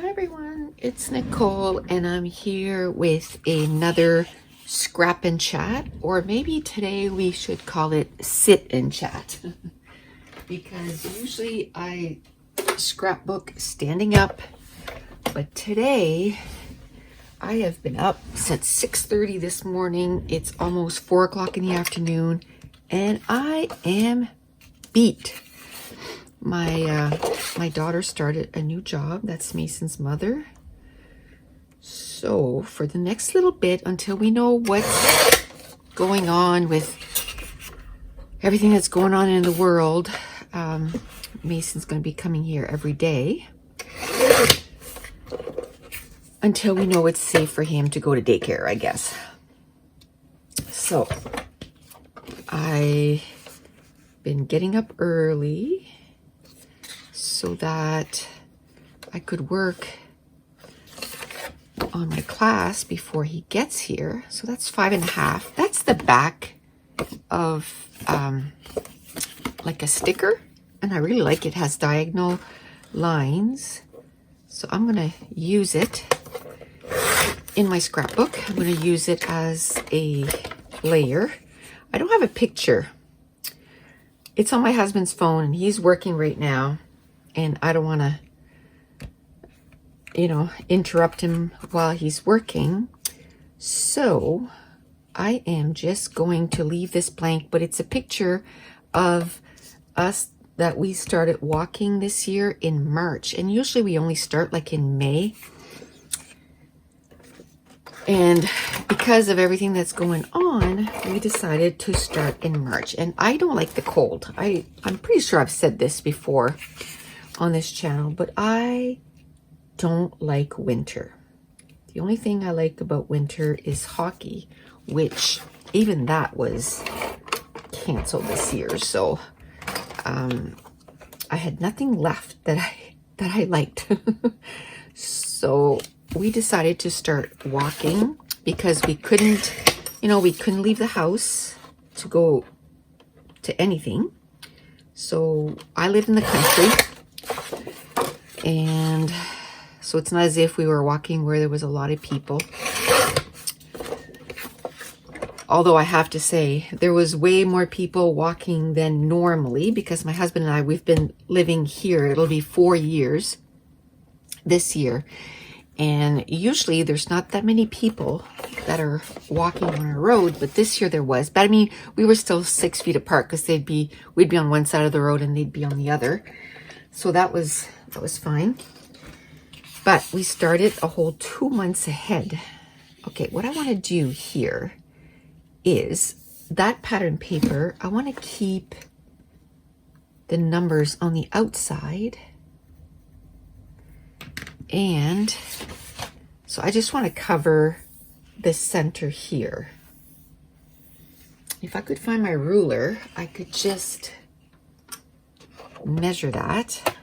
everyone, it's Nicole and I'm here with another scrap and chat, or maybe today we should call it sit and chat because usually I scrapbook standing up, but today I have been up since 6:30 this morning. It's almost 4 o'clock in the afternoon and I am beat. My daughter started a new job. That's Mason's mother. So for the next little bit, until we know what's going on with everything that's going on in the world, Mason's going to be coming here every day until we know it's safe for him to go to daycare, I guess. So I've been getting up early so that I could work on my class before he gets here. So that's 5.5. That's the back of like a sticker, and I really like it. It has diagonal lines, so I'm gonna use it in my scrapbook. I'm gonna use it as a layer. I don't have a picture. It's on my husband's phone and he's working right now, and I don't want to, interrupt him while he's working. So I am just going to leave this blank, but it's a picture of us that we started walking this year in March. And usually we only start like in May. And because of everything that's going on, we decided to start in March. And I don't like the cold. I'm pretty sure I've said this before on this channel, but I don't like winter. The only thing I like about winter is hockey, which even that was canceled this year. So I had nothing left that I liked. So we decided to start walking because we couldn't leave the house to go to anything. So I live in the country, and so it's not as if we were walking where there was a lot of people. Although I have to say, there was way more people walking than normally because my husband and I, we've been living here. It'll be 4 years this year. And usually there's not that many people that are walking on our road, but this year there was. But I mean, we were still 6 feet apart because we'd be on one side of the road and they'd be on the other. So that was fine. But we started a whole 2 months ahead. Okay, what I want to do here is that pattern paper, I want to keep the numbers on the outside. And so I just want to cover the center here. If I could find my ruler, I could just measure that.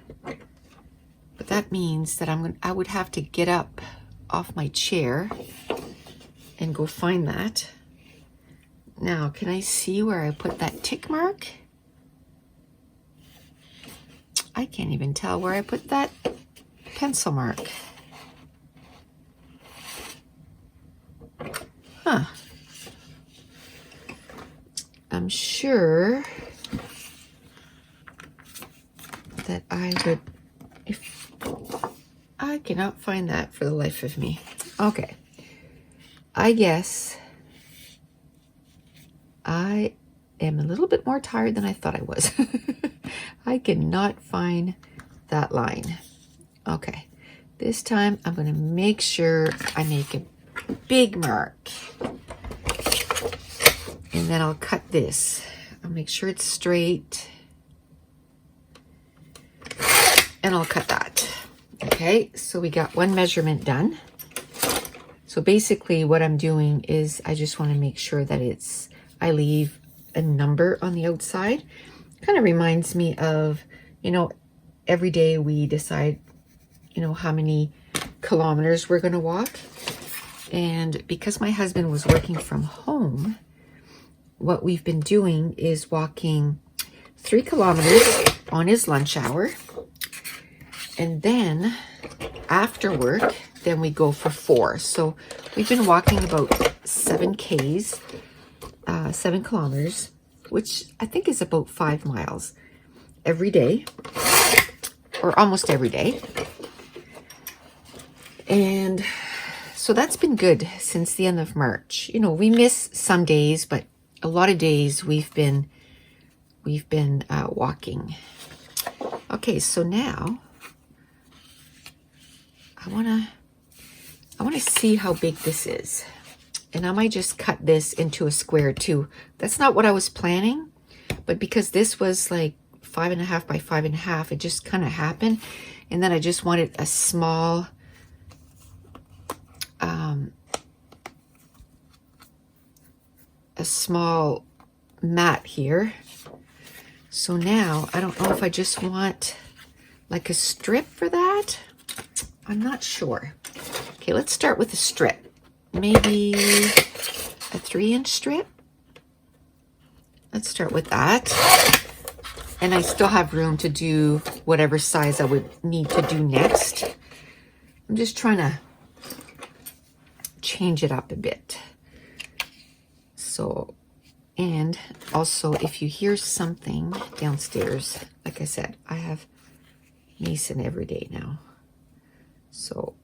But that means that I would have to get up off my chair and go find that. Now, can I see where I put that tick mark? I can't even tell where I put that pencil mark. Huh. I'm sure that I would, if I cannot find that for the life of me. Okay. I guess I am a little bit more tired than I thought I was. I cannot find that line. Okay, this time I'm going to make sure I make a big mark. And then I'll cut this. I'll make sure it's straight. And I'll cut that. Okay, so we got one measurement done. So basically what I'm doing is I just want to make sure that I leave a number on the outside. Kind of reminds me of, every day we decide, how many kilometers we're going to walk. And because my husband was working from home, what we've been doing is walking 3 kilometers on his lunch hour. And then after work, then we go for 4. So we've been walking about 7 Ks, 7 kilometers, which I think is about 5 miles every day, or almost every day. And so that's been good since the end of March. You know, we miss some days, but a lot of days we've been walking. Okay, so now I wanna see how big this is. And I might just cut this into a square too. That's not what I was planning, but because this was like 5.5 by 5.5, it just kind of happened. And then I just wanted a small mat here. So now I don't know if I just want like a strip for that. I'm not sure. Okay, let's start with a strip. Maybe a 3-inch strip. Let's start with that. And I still have room to do whatever size I would need to do next. I'm just trying to change it up a bit. So, and also if you hear something downstairs, like I said, I have Mason every day now. So,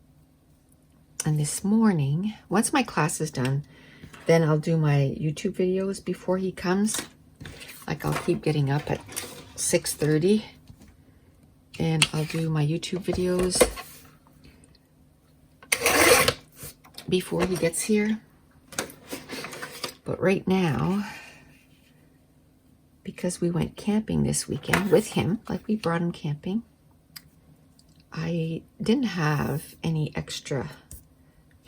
and this morning, once my class is done, then I'll do my YouTube videos before he comes. Like I'll keep getting up at 6:30 and I'll do my YouTube videos before he gets here. But right now, because we went camping this weekend with him, like we brought him camping, I didn't have any extra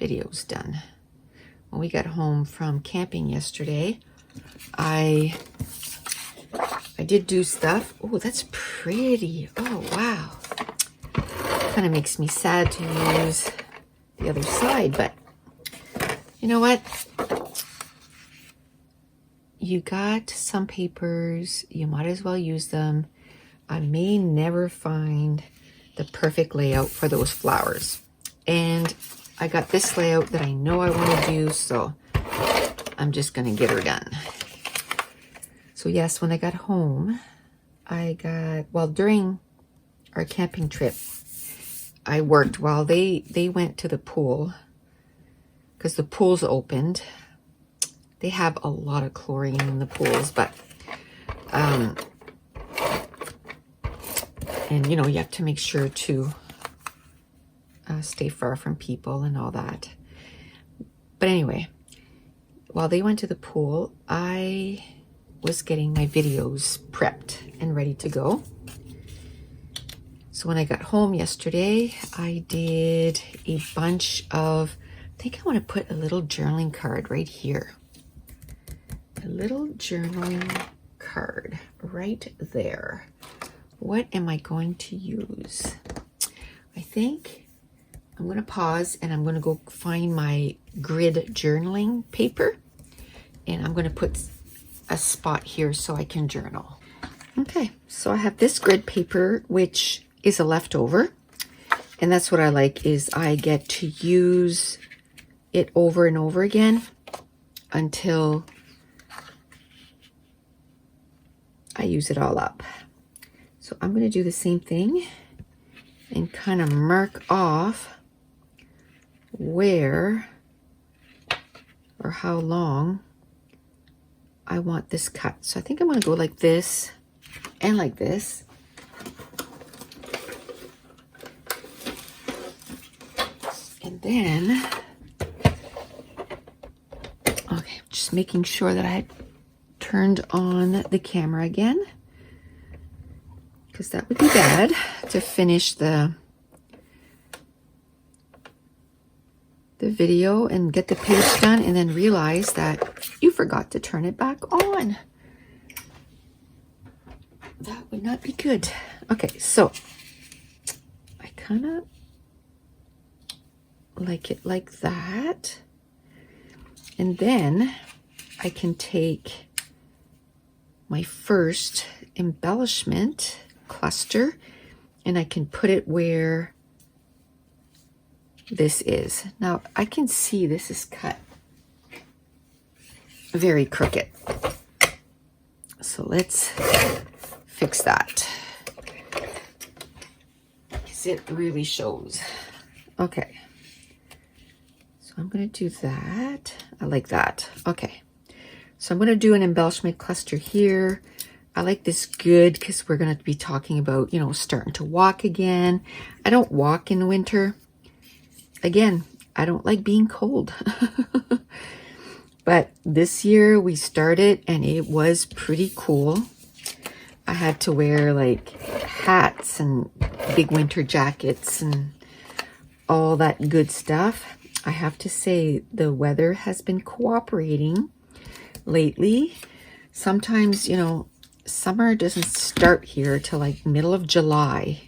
videos done. When we got home from camping yesterday, I did do stuff. Oh, that's pretty. Oh, wow. Kind of makes me sad to use the other side, but you know what? You got some papers, you might as well use them. I may never find the perfect layout for those flowers. And I got this layout that I know I want to do, so I'm just going to get her done. So yes, when I got home, well, during our camping trip, I worked while they went to the pool, because the pool's opened. They have a lot of chlorine in the pools, but, and you know, you have to make sure to stay far from people and all that. But anyway, while they went to the pool, I was getting my videos prepped and ready to go. So when I got home yesterday, I did a bunch of, I think I want to put a little journaling card right here. A little journaling card right there. What am I going to use? I think I'm going to pause and I'm going to go find my grid journaling paper, and I'm going to put a spot here so I can journal. Okay, so I have this grid paper, which is a leftover, and that's what I like, is I get to use it over and over again until I use it all up. So I'm going to do the same thing and kind of mark off where or how long I want this cut. So I think I'm going to go like this and like this. And then, okay, just making sure that I had turned on the camera again, because that would be bad to finish the video and get the page done and then realize that you forgot to turn it back on. That would not be good. Okay, so I kind of like it like that, and then I can take my first embellishment cluster and I can put it where this is. Now I can see this is cut very crooked. So let's fix that. Because it really shows. Okay. So I'm going to do that. I like that. Okay. So I'm going to do an embellishment cluster here. I like this good because we're going to be talking about, you know, starting to walk again. I don't walk in winter. Again, I don't like being cold. But this year we started and it was pretty cool. I had to wear like hats and big winter jackets and all that good stuff. I have to say the weather has been cooperating lately. Sometimes, you know, summer doesn't start here till like middle of July.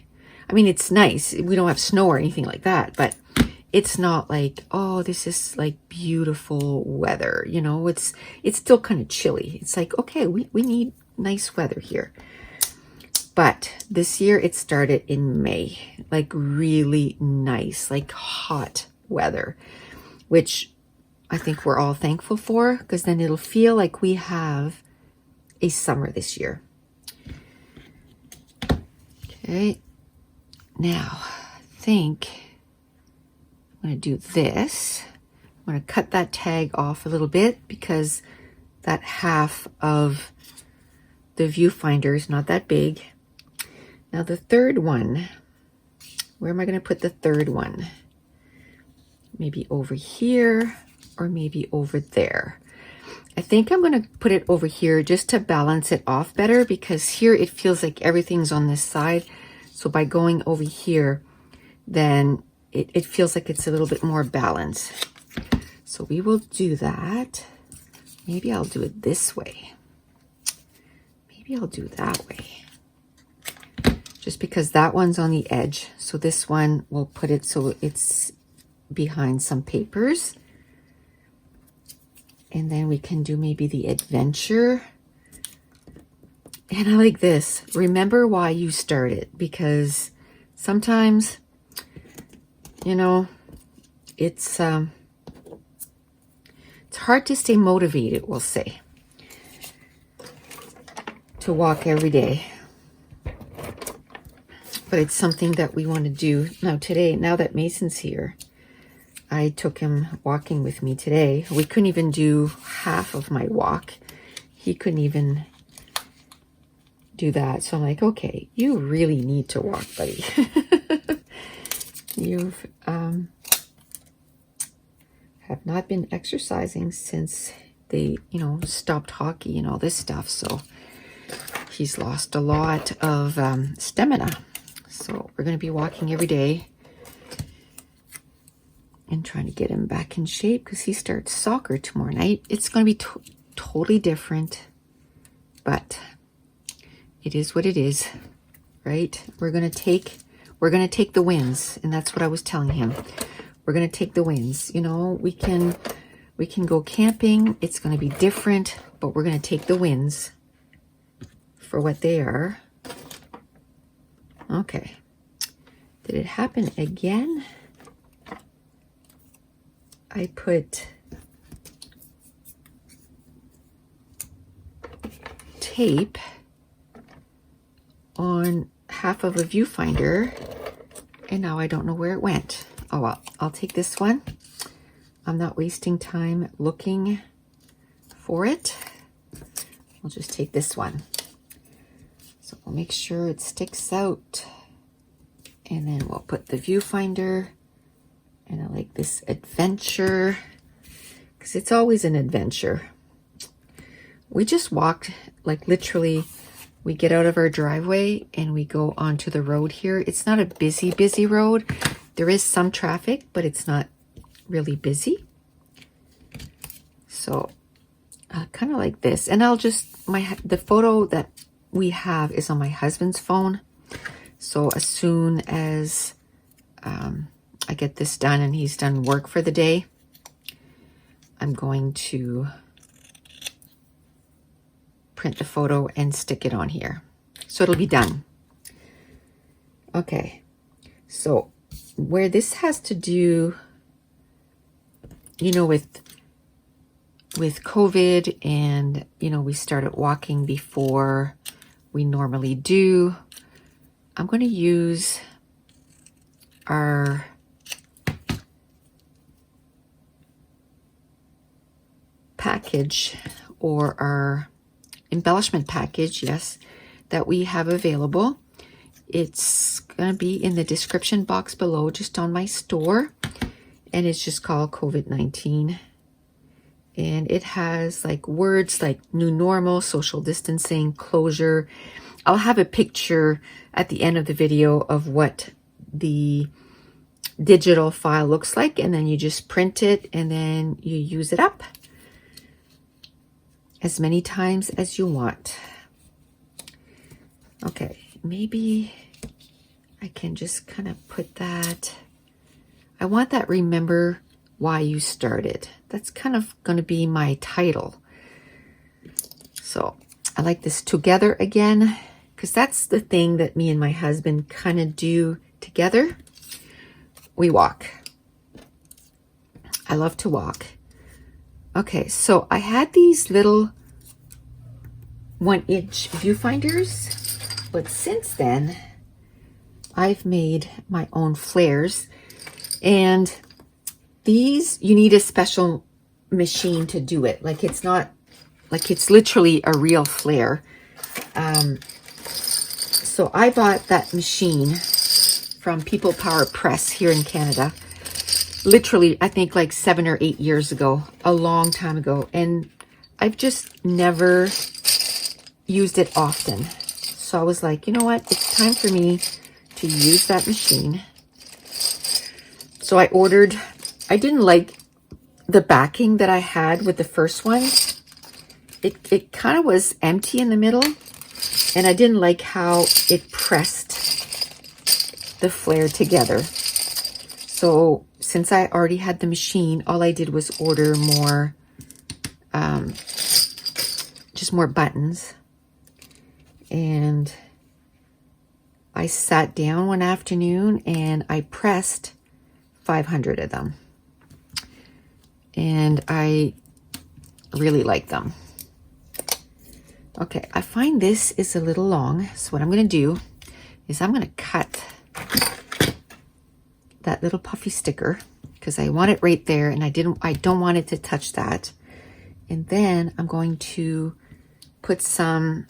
I mean, it's nice. We don't have snow or anything like that, but it's not like, oh, this is like beautiful weather. You know, it's still kind of chilly. It's like, okay, we need nice weather here. But this year it started in May, like really nice, like hot weather, which I think we're all thankful for, because then it'll feel like we have a summer this year. Okay, now I think I'm going to do this. I'm going to cut that tag off a little bit because that half of the viewfinder is not that big. Now the third one, where am I going to put the third one? Maybe over here or maybe over there. I think I'm going to put it over here just to balance it off better, because here it feels like everything's on this side. So by going over here, then it feels like it's a little bit more balanced. So we will do that. Maybe I'll do it this way. Maybe I'll do that way. Just because that one's on the edge. So this one, we'll put it so it's behind some papers. And then we can do maybe the adventure. And I like this. Remember why you started, because sometimes, you know, it's hard to stay motivated, we'll say, to walk every day. But it's something that we want to do. Now today, now that Mason's here, I took him walking with me today. We couldn't even do half of my walk. He couldn't even do that. So I'm like, okay, you really need to walk, buddy. You've have not been exercising since they, you know, stopped hockey and all this stuff. So he's lost a lot of stamina. So we're going to be walking every day and trying to get him back in shape, because he starts soccer tomorrow night. It's going to be totally different, but it is what it is, right? We're going to take the wins, and that's what I was telling him. We're going to take the wins. You know, we can go camping. It's going to be different, but we're going to take the wins for what they are. Okay. Did it happen again? I put tape on half of a viewfinder, and now I don't know where it went. Oh well, I'll take this one. I'm not wasting time looking for it. I'll just take this one. So we'll make sure it sticks out, and then we'll put the viewfinder. And I like this adventure, because it's always an adventure. We just walked, like literally, we get out of our driveway and we go onto the road here. It's not a busy road. There is some traffic, but it's not really busy. So kind of like this. And I'll just, the photo that we have is on my husband's phone. So as soon as I get this done and he's done work for the day, I'm going to print the photo and stick it on here. So it'll be done. Okay, so where this has to do, you know, with COVID, and, you know, we started walking before we normally do. I'm going to use our package, or our embellishment package, yes, that we have available. It's going to be in the description box below, just on my store, and it's just called COVID-19. And it has like words like new normal, social distancing, closure. I'll have a picture at the end of the video of what the digital file looks like, and then you just print it and then you use it up as many times as you want. Okay, maybe I can just kind of put that. I want that remember why you started. That's kind of going to be my title. So I like this together again, because that's the thing that me and my husband kind of do together. We walk. I love to walk. Okay, so I had these little 1-inch viewfinders, but since then I've made my own flares, and these, you need a special machine to do it. Like, it's not, like, it's literally a real flare. So I bought that machine from People Power Press here in Canada. Literally, I think like 7 or 8 years ago, a long time ago. And I've just never used it often. So I was like, you know what? It's time for me to use that machine. So I ordered, I didn't like the backing that I had with the first one. It kind of was empty in the middle, and I didn't like how it pressed the flare together. So since I already had the machine, all I did was order more, just more buttons. And I sat down one afternoon and I pressed 500 of them. And I really like them. Okay, I find this is a little long. So what I'm going to do is I'm going to cut that little puffy sticker, because I want it right there, and I don't want it to touch that. And then I'm going to put some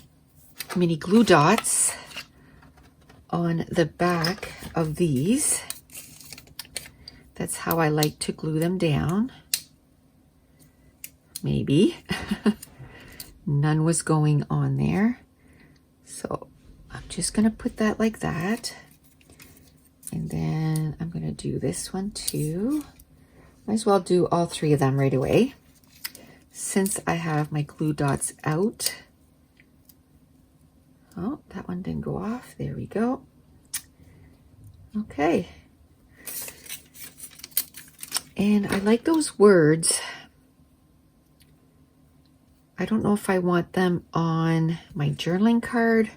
mini glue dots on the back of these. That's how I like to glue them down. Maybe. None was going on there. So I'm just going to put that like that. And then I'm going to do this one too. Might as well do all 3 of them right away, since I have my glue dots out. Oh, that one didn't go off. There we go. Okay. And I like those words. I don't know if I want them on my journaling card,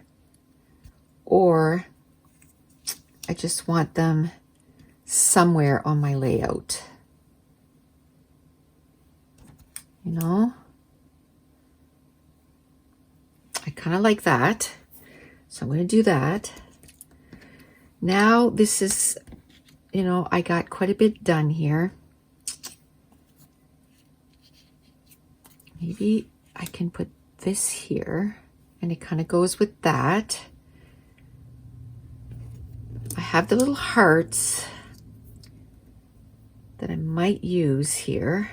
or I just want them somewhere on my layout. You know? I kind of like that. So I'm going to do that. Now this is, you know, I got quite a bit done here. Maybe I can put this here, and it kind of goes with that. I have the little hearts that I might use here.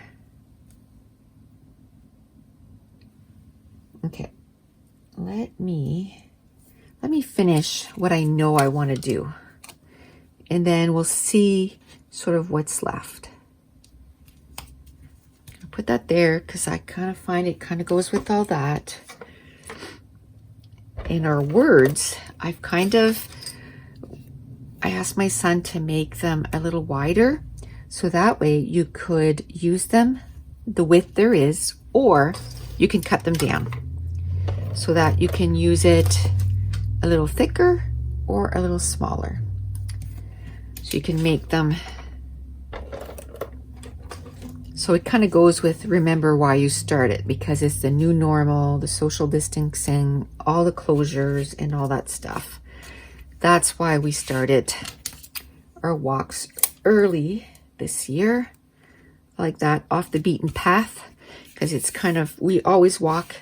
Okay, let me finish what I know I want to do, and then we'll see sort of what's left. I'll put that there because I kind of find it kind of goes with all that. In our words, I asked my son to make them a little wider, so that way you could use them the width there is, or you can cut them down so that you can use it a little thicker or a little smaller. So you can make them. So it kind of goes with remember why you started, because it's the new normal, the social distancing, all the closures and all that stuff. That's why we started our walks early this year, like that, off the beaten path, because it's kind of, we always walk,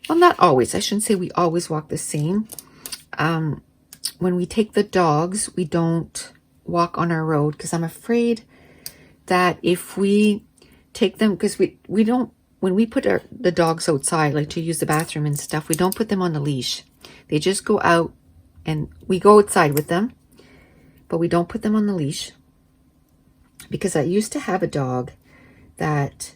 well, not always, I shouldn't say we always walk the same. When we take the dogs, we don't walk on our road, because I'm afraid that if we take them, because we don't, when we put the dogs outside, like to use the bathroom and stuff, we don't put them on the leash. They just go out, and we go outside with them, but we don't put them on the leash. Because I used to have a dog that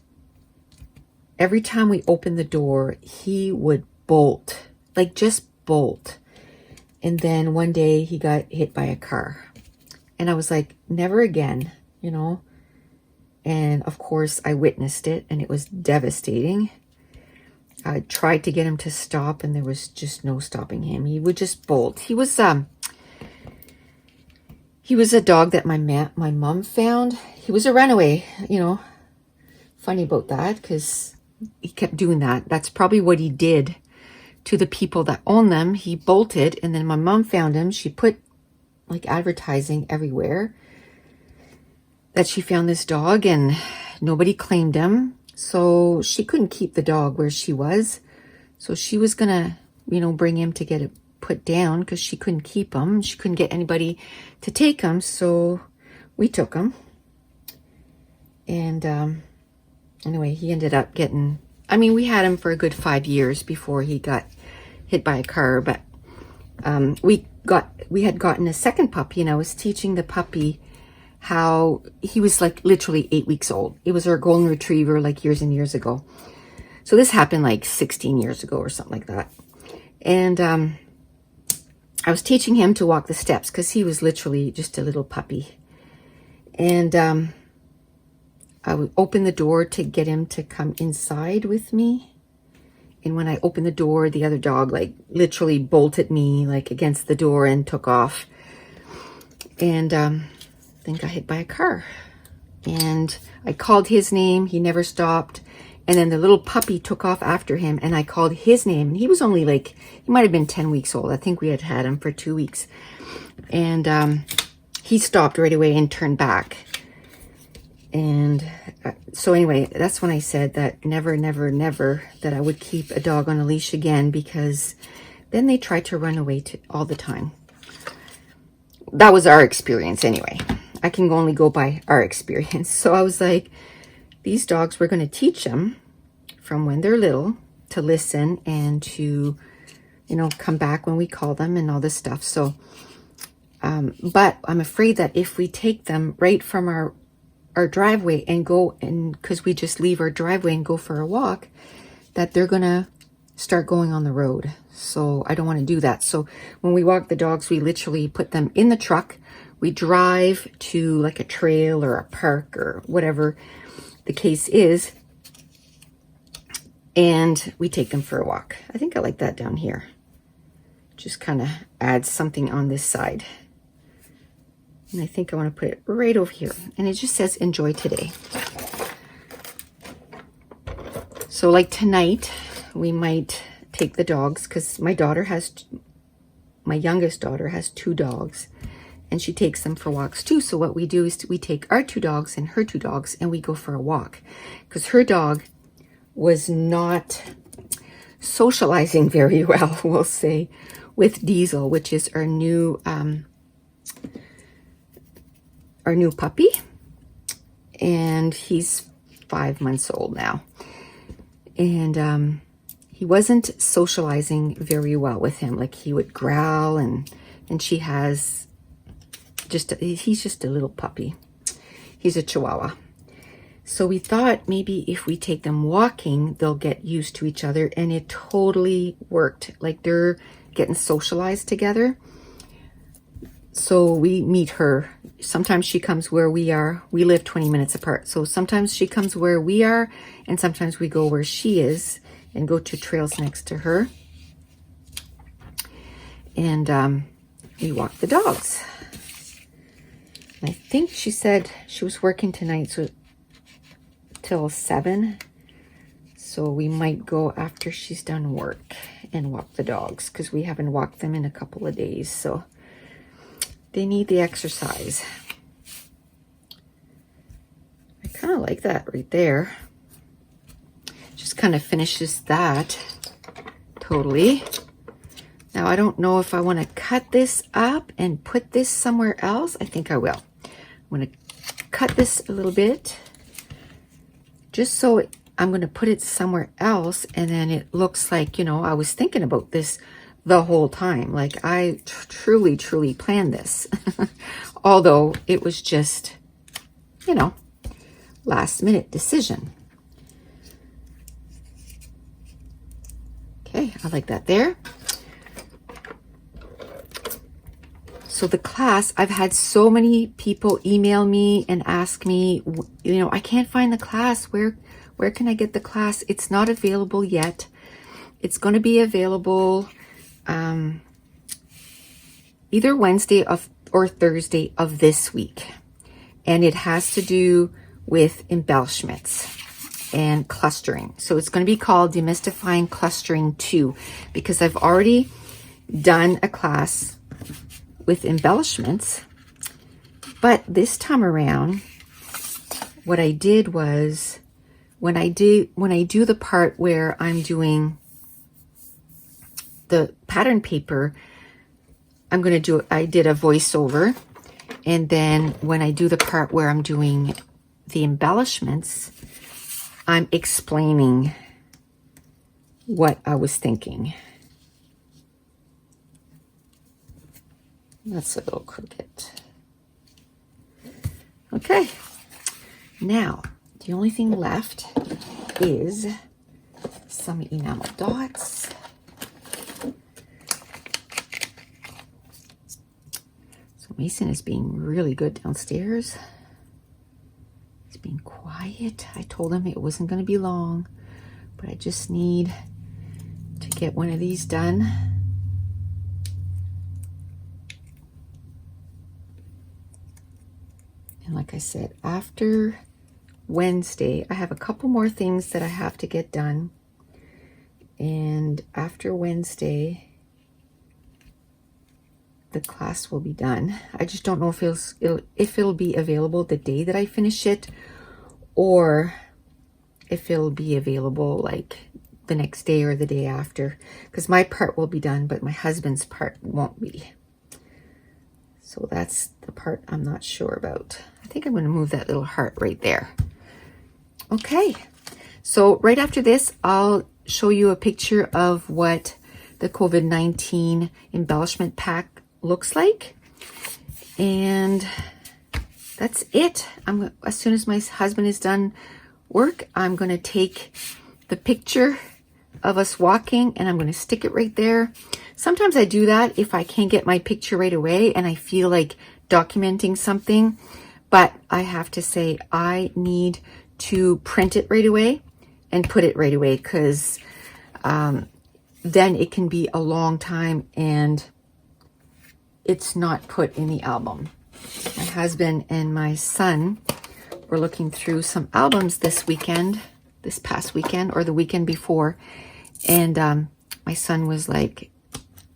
every time we opened the door, he would bolt, like just bolt. And then one day he got hit by a car. And I was like, never again, you know. And of course I witnessed it, and it was devastating. I tried to get him to stop, and there was just no stopping him. He would just bolt. He was a dog that my mom found. He was a runaway, you know. Funny about that, because he kept doing that. That's probably what he did to the people that own them. He bolted, and then my mom found him. She put like advertising everywhere that she found this dog, and nobody claimed him. So she couldn't keep the dog where she was. So she was gonna, you know, bring him to get it put down, because she couldn't keep him. She couldn't get anybody to take him. So we took him. And anyway, he ended up getting, I mean, we had him for a good 5 years before he got hit by a car. But we had gotten a second puppy, and I was teaching the puppy how, he was like literally 8 weeks old. It was our golden retriever, like years and years ago. So this happened like 16 years ago or something like that. And I was teaching him to walk the steps, because he was literally just a little puppy. And I would open the door to get him to come inside with me. And when I opened the door, the other dog like literally bolted me like against the door and took off. And then got hit by a car. And I called his name. He never stopped. And then the little puppy took off after him, and I called his name. And he was only like, he might have been 10 weeks old. I think we had him for 2 weeks. And he stopped right away and turned back. And so anyway, that's when I said that never, never, never that I would keep a dog on a leash again, because then they try to run away all the time. That was our experience anyway. I can only go by our experience. So I was like, these dogs, we're going to teach them from when they're little to listen and to, you know, come back when we call them and all this stuff. So, but I'm afraid that if we take them right from our driveway and go, and because we just leave our driveway and go for a walk, that they're going to start going on the road. So I don't want to do that. So when we walk the dogs, we literally put them in the truck. We drive to like a trail or a park or whatever the case is, and we take them for a walk. I think I like that down here. Just kind of adds something on this side. And I think I want to put it right over here. And it just says, enjoy today. So like tonight, we might take the dogs, because my youngest daughter has 2 dogs. And she takes them for walks too. So what we do is we take our 2 dogs and her 2 dogs, and we go for a walk. Because her dog was not socializing very well, we'll say, with Diesel, which is our new puppy. And he's 5 months old now. And he wasn't socializing very well with him. Like he would growl, and she has... he's just a little puppy. He's a Chihuahua. So we thought maybe if we take them walking, they'll get used to each other, and it totally worked. Like they're getting socialized together. So we meet her. Sometimes she comes where we are. We live 20 minutes apart. So sometimes she comes where we are, and sometimes we go where she is and go to trails next to her. And we walk the dogs. I think she said she was working tonight, so till 7. So we might go after she's done work and walk the dogs, because we haven't walked them in a couple of days. So they need the exercise. I kind of like that right there. Just kind of finishes that totally. Now I don't know if I want to cut this up and put this somewhere else. I think I will. I'm going to cut this a little bit, just so I'm going to put it somewhere else, and then it looks like, you know, I was thinking about this the whole time. Like I truly planned this. Although it was just, you know, last minute decision. Okay, I like that there. So the class, I've had so many people email me and ask me, you know, I can't find the class. Where can I get the class? It's not available yet. It's going to be available either Wednesday or Thursday of this week. And it has to do with embellishments and clustering. So it's going to be called Demystifying Clustering 2, because I've already done a class with embellishments, but this time around what I did was, when I do the part where I'm doing the pattern paper, I did a voiceover, and then when I do the part where I'm doing the embellishments, I'm explaining what I was thinking. That's a little crooked. Okay, now the only thing left is some enamel dots. So Mason is being really good downstairs. He's being quiet. I told him it wasn't going to be long, but I just need to get one of these done. And like I said, after Wednesday, I have a couple more things that I have to get done. And after Wednesday, the class will be done. I just don't know if it'll be available the day that I finish it, or if it'll be available like the next day or the day after, because my part will be done, but my husband's part won't be. So that's the part I'm not sure about. I think I'm going to move that little heart right there. Okay, so right after this, I'll show you a picture of what the COVID-19 embellishment pack looks like. And that's it. As soon as my husband is done work, I'm going to take the picture of us walking and I'm going to stick it right there. Sometimes I do that if I can't get my picture right away and I feel like documenting something, but I have to say I need to print it right away and put it right away, because then it can be a long time and it's not put in the album. My husband and my son were looking through some albums this past weekend or the weekend before, and my son was like,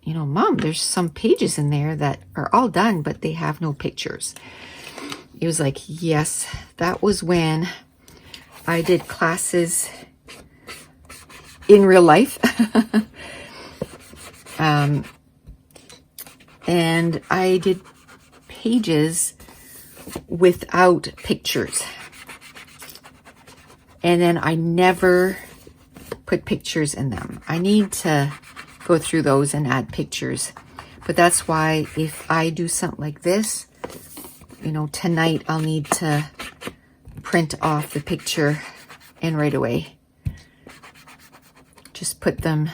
you know, Mom, there's some pages in there that are all done, but they have no pictures. He was like, yes, that was when I did classes in real life. And I did pages without pictures. And then I never put pictures in them. I need to go through those and add pictures. But that's why if I do something like this, you know, tonight I'll need to print off the picture and right away just put them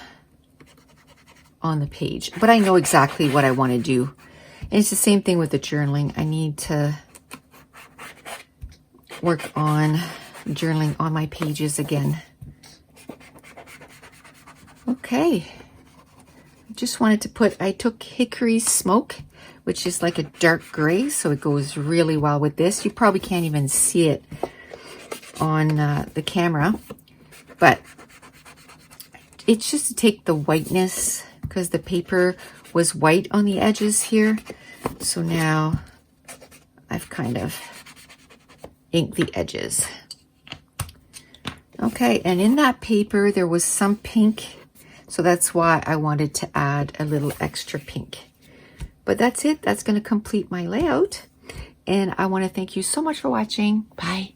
on the page. But I know exactly what I want to do. And it's the same thing with the journaling. I need to work on journaling on my pages again. Okay. just wanted to put, I took Hickory Smoke, which is like a dark gray, so it goes really well with this. You probably can't even see it on the camera, but it's just to take the whiteness, because the paper was white on the edges here. So now I've kind of inked the edges. Okay, and in that paper there was some pink, so that's why I wanted to add a little extra pink. But that's it. That's going to complete my layout. And I want to thank you so much for watching. Bye.